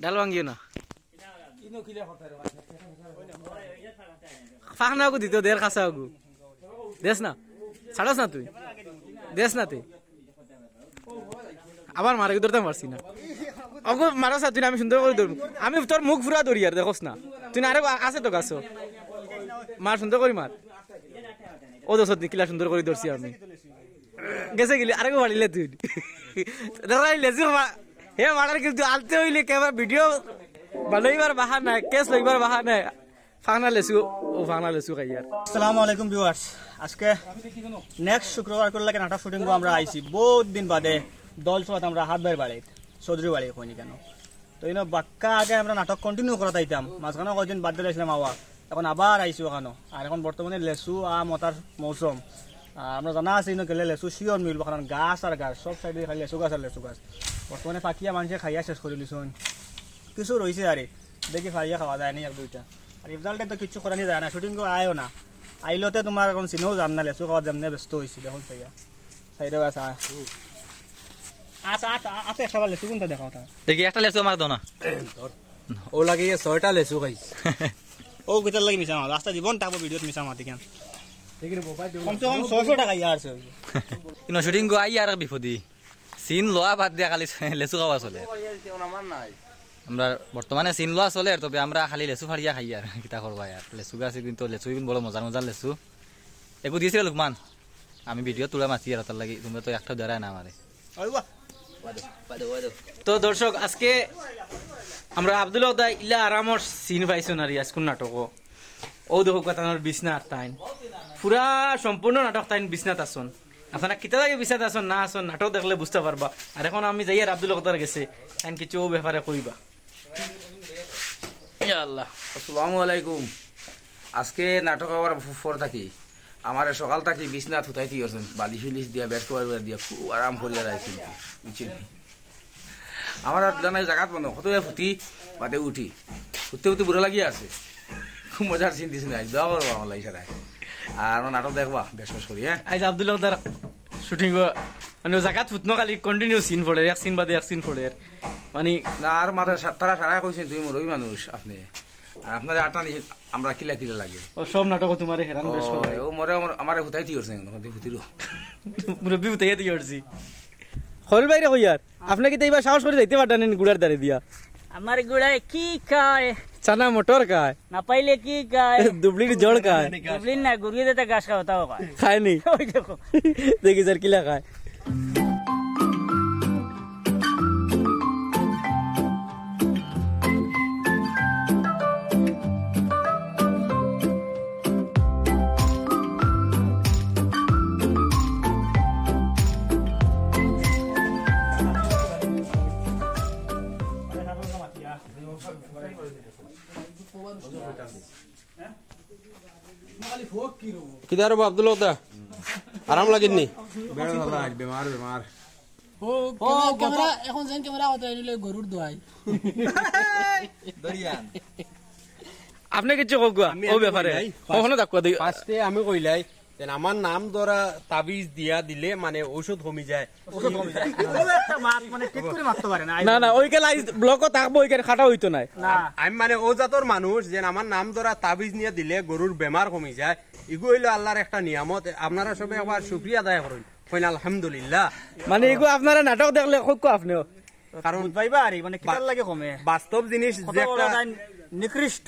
ডাল ভাঙিও না ফাঁকনা আগু দিত দের খাসা আগু দেশ না ছাড়াস না তুই দেশ না তুই আবার মারা ধরতে পারছি না অগু মারাস তুই আমি সুন্দর করে ধরবো আমি তোর মুখ ফুরা ধরি আর দেখোস না তুই না আরে আছে তো গাছ মার সুন্দর করি মার ও দোষ কিলা সুন্দর করে ধরছি আমি গেছে গেলি আরেকও মারিলে তুই লেজি হে মারার কিন্তু আলতে হইলে কেবার ভিডিও বানাইবার বাহা নাই কেস লইবার বাহা নাই ফাংনা লেসু খাইয়ার। আসসালামু আলাইকুম ভিউয়ার্স, আজকে নেক্সট শুক্রবার করে লাগে নাটক শুটিং আমরা আইছি বহুত দিন বাদে দল সবাই আমরা হাত ভাই বাড়ি চৌধুরী বাড়ি কইনি কেন তো ইনো বাক্কা আগে আমরা নাটক কন্টিনিউ করা তাইতাম মাঝখানে কয়েকদিন বাদ দিয়েছিলাম আওয়া এখন আবার আইছি ওখানে আর এখন বর্তমানে লেসু মতার মৌসুম আমরা জানা আছি ইনো গেলে লেসু শিওর মিলব কারণ গাছ আর গাছ সব সাইডে খালি লেসু গাছ আর লেসু গাছ বর্তমানে ফাঁকিয়া মানুষে খাইয়া শেষ করে দিছুন কিছু রয়েছে আরে দেখি ফাইয়া খাওয়া যায় নি এক দুইটা আর রেজাল্টে তো কিছু করা যায় না শুটিং আয়ও না আইলতে তোমার এখন চিনেও যাম না লেসু খাওয়া যাম না ব্যস্ত হয়েছি দেখুন সাইয়া সাইডে আছে আচ্ছা একটা লেসু কোনটা দেখাও দেখি একটা লেসু আমার দাও না ও লাগে 6টা লেসু খাইছ ও কিতার লাগি মিছা মাছ রাস্তা জীবন তাকো ভিডিওত মিছা মাতি কেন কমসে কম 600 টাকা ইয়ার আছে কিন্তু শুটিং গো আই আর বিপদি সিন লোয়া বাদ দিয়া খালি লেসু খাওয়া চলে আমরা বর্তমানে সিন লোয়া চলে তবে আমরা খালি লেসু ফাড়িয়া খাই আর কিতা করবা আর লেসু গাছে কিন্তু লেসু কিন্তু বড় মজার মজার লেসু একু দিয়েছিল লুকমান আমি ভিডিও তুলে মাছি আর তার লাগি তোমরা তো একটা ধরায় না আমারে। তো দর্শক আজকে আমরা আব্দুল্লাহ দা ইলা আরামর সিন পাইছো না রিয়াজ কোন নাটক ও দেখো কথানোর বিছনাত তাইন পুরা সম্পূর্ণ নাটক তাইন বিছনাত আসন আপনারা কিতা লাগে বিছনাত আসন না আসন নাটক দেখলে বুঝতে পারবা আর এখন আমি যাই আর আব্দুল্লাহ দার গেছে তাইন কিছু ব্যাপারে কইবা। ইয়া আল্লাহ আসসালামু আলাইকুম। আজকে নাটক আবার ফর থাকি আমার সকাল থাকি বিছনা থুতাই দিয়েছেন বালিশ ফিলিশ দিয়া বেড কভার দিয়া খুব আরাম করিয়া রাখছি বুঝছেন আমার আর জানাই জায়গাত বন্ধ কত ফুটি বাদে উঠি উঠতে উঠতে বুড়ো লাগিয়ে আছে খুব মজার সিন দিস না দোয়া করবো আমার লাগি সারা আর নাটক দেখবা বেশ বেশ করি হ্যাঁ আজ আব্দুল্লাহ দার শুটিং মানে জায়গাত ফুটনো খালি কন্টিনিউ সিন পড়ে এক সিন বাদে এক সিন পড়ে মানে না আর মাথা তারা সারা কইছেন তুমি মরবি মানুষ আপনি আপনার আটা নিয়ে আমরা কিলা কিলা লাগে ও সব নাটক তোমার হেরান বেশ করে ও মরে আমার হুতাই দিয়েছে হুতিরো মুরব্বী উঠাইয়া দিয়েছি হল বাইরে কইয়ার আপনি কি এইবার সাহস করে যাইতে পারতেন গুড়ার দাঁড়িয়ে দিয়া আমার গুড়ায় কি খায় চানা মোটর খায় না পাইলে কি খায় দুবলির জল খায় দুবলিন না গুড়িয়ে দিতে গাছ খাওয়াও খায় খায়নি ওই দেখো দেখি স্যার কিলা খায় কিদার আব্দুল্লাহ দা আরাম লাগেনি বেমার বেমার ও ক্যামেরা এখন যেন ক্যামেরা হতে নিলে গরুর দোয়াই দরিয়ান আপনি কিছু কগুয়া ও ব্যাপারে কখনো দেখো ফার্স্টে আমি কইলাই যেন আমার নাম ধরা তাবিজ দিয়া দিলে মানে ঔষধ কমি যায় মানে ঠিক করে মারতে পারে না না না ওইকে লাইজ ব্লকও থাকবো ওইখানে খাটা হইতো না আমি মানে ও জাতর মানুষ যেন আমার নাম ধরা তাবিজ নিয়ে দিলে গরুর বেমার কমি যায় ইগু হইলো আল্লাহর একটা নিয়ামত আপনারা সবে একবার শুকরিয়া আদায় করুন কইন আলহামদুলিল্লাহ মানে এগুলো আপনারা নাটক দেখলে কইকো আপনিও কারণ পাইবা আরে মানে কিতার লাগে কমে বাস্তব জিনিস যে একটা নিকৃষ্ট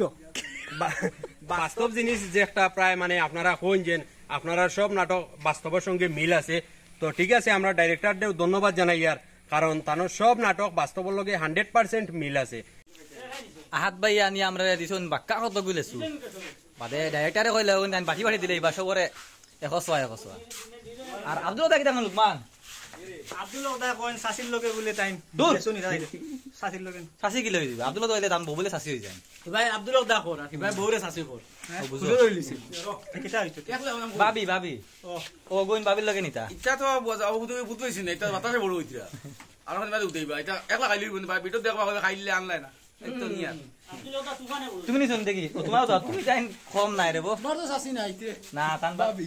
বাস্তব জিনিস যে একটা প্রায় মানে আপনারা কইন যে আপনারা সব নাটক বাস্তবের সঙ্গে মিল আছে তো ঠিক আছে আমরা ডাইরেক্টরদের ধন্যবাদ জানাই আর কারণ তানো সব নাটক বাস্তবের লগে 100% মিল আছে আহাত ভাই আনি আমরা দিছুন বাক্কা কত গুলেছু বাদে ডাইরেক্টরে কইলে বাটি বাটি দিলে এবার সবরে 100 আর আব্দুল্লাহ দা কিটা লুকমান আব্দুল্লাহ দা কোন সাসির লগে বলে টাইম দূর শুনি যাই সাসির লগে সাসি কি লই দিবা আব্দুল্লাহ দা দাম বলে সাসি হই যায় ভাই আব্দুল্লাহ দা কোন ভাই বউরে সাসি কোন বুঝো রইলিছি কিটা হইতো ভাবি ভাবি ও গোইন ভাবির লগে নিতা ইচ্ছা তো বুঝতেছি না এটা বাতাসে বড় হইতিরা আর মানে উঠেইবা এটা একলা খাইলি ভিতর দেখবা খাইলে আনলাই না তো নিয়া তুমি নিছন দেখি তোমার তো তুমি টাইম কম নাই রে বো বড় সাসি নাইতে না তান ভাবি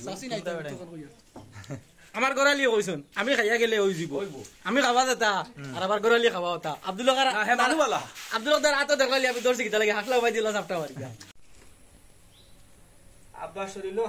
সাসি নাইতে আমার গড়ালি কইছুন আমি খাইয়া গেলে ওই যাব আমি খাওয়া যেতা আর আবার গড়ালি খাওয়া হতা আব্দুল কার আব্দুল কার আতো দেখালি আমি দর্শি কিতা লাগে হাসলা বাই দিল সাপটা মারি আব্বা শরীলো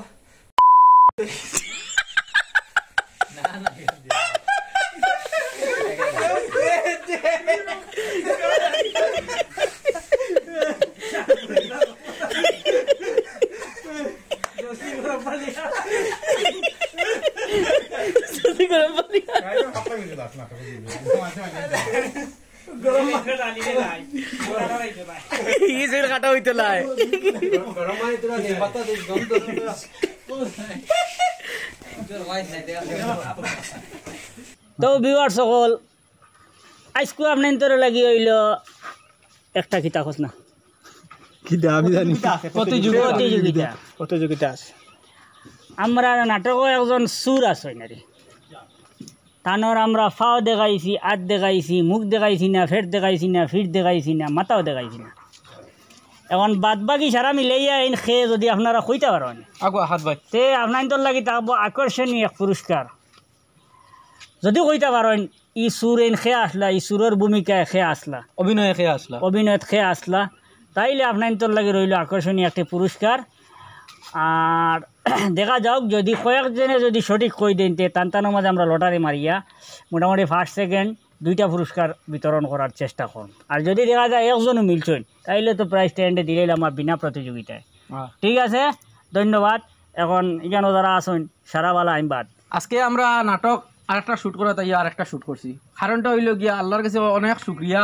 ইসের কাটা হইতে লাই তো ভিউয়ার সকল আজকে আপনার তোর লাগি হইল একটা কিতা খোঁজ না প্রতিযোগিতা আছে আমরা নাটক একজন সুর আছে নারী তানোর আমরা ফাও দেখাইছি আত দেখাইছি মুখ দেখাইছি না ফেট দেখাইছি না ফিট দেখাইছি না মাথাও দেখাইছি না এখন বাদ বাকি সারা মিলাইয়া এই খেয়ে যদি আপনারা কইতে পারেন আগো হাত ভাই তে আপনার তোর লাগি থাকবো আকর্ষণীয় এক পুরস্কার যদি কইতে পারেন ই সুর এন খেয়ে আসলা ই সুরের ভূমিকায় খেয়ে আসলা অভিনয় খেয়ে আসলা অভিনয়ত খেয়ে আসলা তাইলে আপনার তোর লাগে রইল আকর্ষণীয় একটি পুরস্কার আর দেখা যাওক যদি কয়েকজনে যদি সঠিক কই দেন তে তান্তানোর মাঝে আমরা লটারি মারিয়া মোটামুটি ফার্স্ট সেকেন্ড দুইটা পুরস্কার বিতরণ করার চেষ্টা করুন আর যদি দেখা যায় একজনও মিলছেন তাইলে তো প্রাইজ স্ট্যান্ডে দিলেই আমার বিনা প্রতিযোগিতায় ঠিক আছে ধন্যবাদ এখন এখানে যারা আসুন সারাবালা আইনবাদ আজকে আমরা নাটক আরেকটা শুট করা তাই আরেকটা শুট করছি কারণটা হইল গিয়া আল্লাহর কাছে অনেক শুক্রিয়া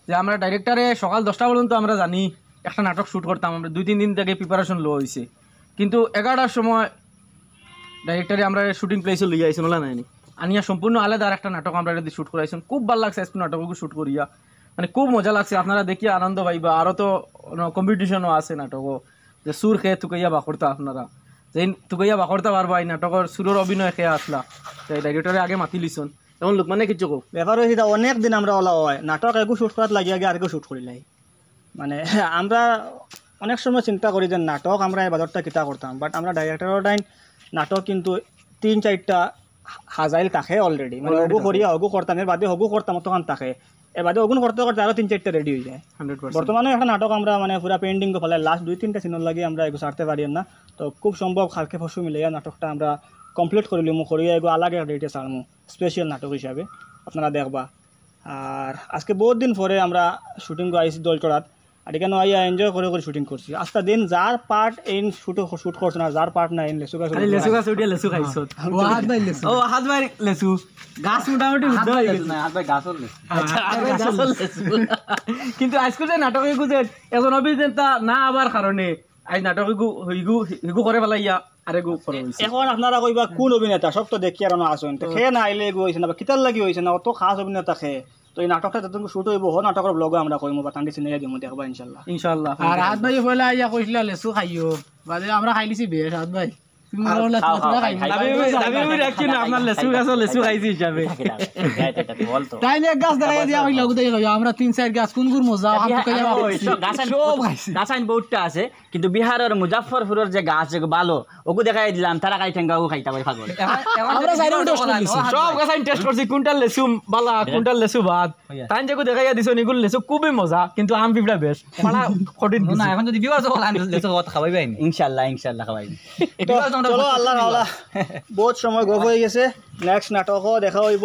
যে আমরা ডাইরেক্টরে সকাল 10টা পর্যন্ত আমরা জানি একটা নাটক শুট করতাম আমরা 2-3 দিন থেকে প্রিপারেশন লো হয়েছে কিন্তু 11টার সময় ডাইরেক্টরে আমরা শুটিং প্লেসে লইয়া আইসি ওলা নাইনি আনিয়া সম্পূর্ণ আলাদা আর একটা নাটক আমরা যদি শুট করাইছেন খুব ভালো লাগছে আজকে নাটককে শুট করিয়া মানে খুব মজা লাগছে আপনারা দেখিয়া আনন্দ পাইবা আরও তো কম্পিটিশনও আছে নাটকও যে সুর খেয়ে তুকাইয়া বাকরতা আপনারা যে তুকাইয়া বাকরতা পারবা এই নাটকের সুরের অভিনয় খেয়ে আসলা তাই ডাইরেক্টরে আগে মাতি লিছন এখন লোক মানে কিছু কো ব্যাপার হয়েছে অনেক দিন আমরা ওলা হয় নাটক একটু শুট করার লাগিয়ে আগে আরেকও শুট করিলাই মানে আমরা অনেক সময় চিন্তা করি যে নাটক আমরা এই বাজারটা কিতা করতাম বাট আমরা ডাইরেক্টরের টাইম নাটক কিন্তু 3-4টা হাজাইল থাকে অলরেডি মানে হগু করিয়া হগু করতাম এর বাদে হগু করতাম তখন থাকে এর বাদে হগুন করতে করতে আরও 3-4টা রেডি হয়ে যায় 100% বর্তমানে একটা নাটক আমরা মানে পুরা পেন্ডিং ফেলে লাস্ট 2-3টা সিনের লাগে আমরা এগু ছাড়তে পারি না তো খুব সম্ভব খালকে ফসু মিলাইয়া নাটকটা আমরা কমপ্লিট করিলি মু করিয়া এগু আলাদা একটা ডেটে ছাড়মু স্পেশাল নাটক হিসাবে আপনারা দেখবা আর আজকে বহুত দিন পরে আমরা শুটিং আইসি দলচড়াত আর এখানে আইয়া এনজয় করে করে শুটিং করছি আজকে দিন যার পার্ট এই শুট করছে না যার পার্ট না এই লেসু গাছ উঠিয়া লেসু খাইছো ও হাত ভাই লেসু গাছ মোটামুটি উঠতে হয়ে গেছে হাত ভাই গাছর কিন্তু আজকে যে নাটকে গুজে এজন অভিনেতা না আবার কারণে আজ নাটকে হিগু করে পেলাইয়া আরে গু করে হইছে এখন আপনারা কইবা কোন অভিনেতা সব তো দেখি আর না আসেন তো খেয়ে না আইলে গু হইছে না বা কিতার লাগি হইছে না অত খাস অভিনেতা খেয়ে তো এই নাটকটা যতক্ষণ শুট হইব হ নাটকের ব্লগে আমরা কইমু বা টান্ডি সিনে দিমু দেখবা ইনশাআল্লাহ ইনশাআল্লাহ আর হাত ভাই পয়লা আইয়া কইছিলা লেসু খাইও বাদে আমরা খাইলিছি বেশ হাত ভাই তুমি বললা তোমরা খাইছো আপনার লেসু গাছ লেসু খাইছি হিসাবে তাই এক গাছ দেখাই দিয়া কইলা গুদাই খাইও আমরা 3-4 গাছ কোন গুর মজা হাত কইয়া গাছাইন বহুতটা আছে কিন্তু বিহারের মুজাফফরপুরের যে গাছ যে ভালো ওগু দেখাই দিলাম তারা খাই ঠেঙ্গাও খাইতা পারে পাগল আমরা সাইডে টেস্ট করলিছি সব গাছ আমি টেস্ট করছি কোনটা লেসু বালা কোনটা লেসু ভাত তাই যে দেখাইয়া দিছো নিগুল লেসু খুবই মজা কিন্তু আম পিপড়া বেশ পাড়া কঠিন না এখন যদি বিবাহ লেসু কথা খাওয়াইবাই ইনশাআল্লাহ খাওয়াই চলো আল্লাহ আল্লাহ বহুত সময় গপ হয়ে গেছে নেক্সট নাটকও দেখা হইব